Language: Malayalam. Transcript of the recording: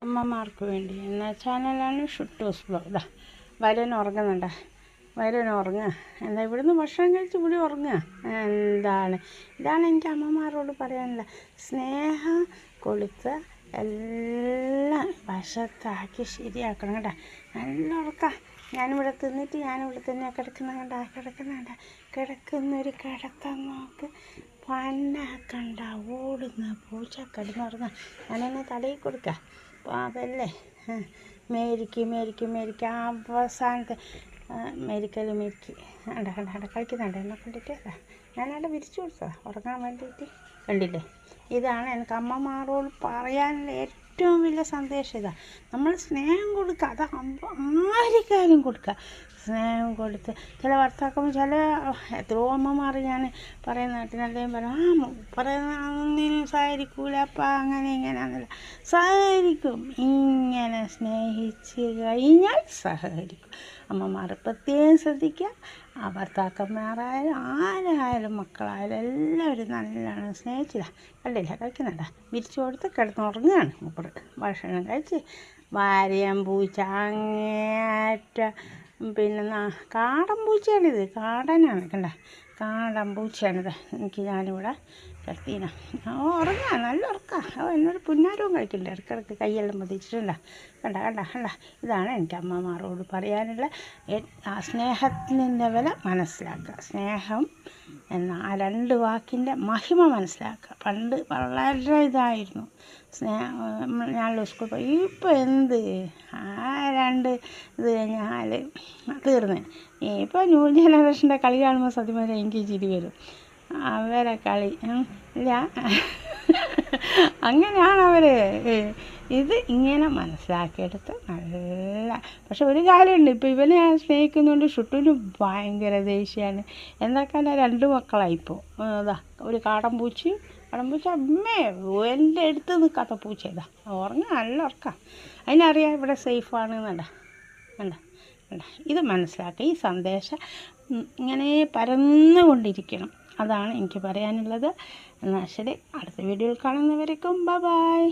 അമ്മമാർക്ക് വേണ്ടി എന്ന ചാനലാണ് ഷുട്ടൂസ് ബ്ലോഗ്. ഇതാ വരൻ ഉറങ്ങുന്നുണ്ട, വരൻ ഉറങ്ങുക. എന്താ ഇവിടുന്ന് ഭക്ഷണം കഴിച്ച് ഇവിടെ ഉറങ്ങുക. ഇതാണ് എനിക്ക് അമ്മമാരോട് പറയാനുള്ള സ്നേഹം കൊടുത്ത് എല്ലാം വശത്താക്കി ശരിയാക്കണം കേട്ടോ. നല്ല ഉറക്കാം. ഞാനിവിടെ തിന്നിട്ട് ഞാനിവിടെ തന്നെയാണ് കിടക്കുന്നുണ്ട്. കിടക്കുന്നൊരു കിടത്തം നോക്ക്. പണ്ടാക്കണ്ട ഓടുന്ന പൂച്ച കിടന്നുറങ്ങാം. ഞാനെന്നെ തടയിൽ കൊടുക്കുക. അപ്പോൾ അതല്ലേ മേരിക്ക് അവസാനത്തെ മേരിക്ക് കളിക്കുന്നുണ്ട് എന്നെ കണ്ടിട്ട്. ഞാനവിടെ വിരിച്ചു കൊടുത്തതാണ് ഉറങ്ങാൻ വേണ്ടിയിട്ട്. കണ്ടില്ലേ, ഇതാണ് എനിക്ക് അമ്മമാരോട് പറയാനുള്ള ഏറ്റവും വലിയ സന്ദേശം. ഇതാണ് നമ്മൾ സ്നേഹം കൊടുക്കുക. അത് ആർക്കാരും കൊടുക്കുക. സ്നേഹം കൊടുത്ത് ചില ഭർത്താക്കന്മാർ എത്രയോ അമ്മമാർ ഞാൻ പറയുന്ന നാട്ടിനെല്ലാം പറയുന്ന ഒന്നിനും സഹകരിക്കൂലപ്പാ, അങ്ങനെ ഇങ്ങനെയാണെന്നില്ല. സഹകരിക്കും. ഇങ്ങനെ സ്നേഹിച്ച് കഴിഞ്ഞാൽ സഹകരിക്കും. അമ്മമാർ പ്രത്യേകം ശ്രദ്ധിക്കുക. ആ ഭർത്താക്കന്മാരായാലും ആരായാലും മക്കളായാലും എല്ലാവരും നല്ലോണം സ്നേഹിച്ചില്ല. കണ്ടില്ല, കളിക്കുന്നുണ്ട. വിരിച്ചു കൊടുത്ത് കിടന്നുറങ്ങുകയാണ് മൂപ്പർ. ഭക്ഷണം കഴിച്ച് വാരിയം പൂച്ച അങ്ങേറ്റ പിന്നെ കാടൻ പൂച്ചയാണിത്. കാടനാണ് കണ്ട, കാടൻ പൂച്ചയാണിത്. ഞാനിവിടെ കിടത്തീന ഉറങ്ങാം, നല്ല ഉറക്കാം. എന്നോട് പുന്നാരവും കഴിക്കില്ല. ഇടയ്ക്കിടയ്ക്ക് കൈയെല്ലാം മതിച്ചിട്ടുണ്ട. കണ്ട ഇതാണ് എനിക്ക് അമ്മമാരോട് പറയാനുള്ള ആ സ്നേഹത്തിൻ്റെ വില മനസ്സിലാക്കുക. സ്നേഹം എന്ന ആ രണ്ട് വാക്കിൻ്റെ മഹിമ മനസ്സിലാക്കുക. പണ്ട് വളരെ ഇതായിരുന്നു ഞാനുള്ള സ്കൂൾ പോയി. ഇപ്പോൾ എന്ത് രണ്ട് ഇത് കഴിഞ്ഞാൽ തീർന്ന്. ഇപ്പോൾ ന്യൂ ജനറേഷൻ്റെ കളി കാണുമ്പോൾ സത്യം പറഞ്ഞാൽ എനിക്ക് ചിരി വരും. അവരെ കളി ഇല്ല, അങ്ങനെയാണ് അവർ. ഇത് ഇങ്ങനെ മനസ്സിലാക്കിയെടുത്ത് നല്ല. പക്ഷെ ഒരു കാര്യമുണ്ട്, ഇപ്പോൾ ഇവനെ ഞാൻ സ്നേഹിക്കുന്നുണ്ട്. ഷുട്ടൂന് ഭയങ്കര ദേഷ്യമാണ്. എന്താക്കാല രണ്ട് മക്കളായിപ്പോൾ. അതാ ഒരു കാടൻ പൂച്ച അമ്മേ എൻ്റെ അടുത്ത് നിൽക്കാത്ത പൂച്ച. ഇതാ ഉറങ്ങാം, നല്ല ഉറക്കാം. അതിനറിയാം ഇവിടെ സേഫാണ് കണ്ട. ഇത് മനസ്സിലാക്കുക. ഈ സന്ദേശം ഇങ്ങനെ പരന്നുകൊണ്ടിരിക്കണം. അതാണ് എനിക്ക് പറയാനുള്ളത്. എന്നാൽ ശരി, അടുത്ത വീഡിയോയിൽ കാണുന്നവരേക്കും ബൈ.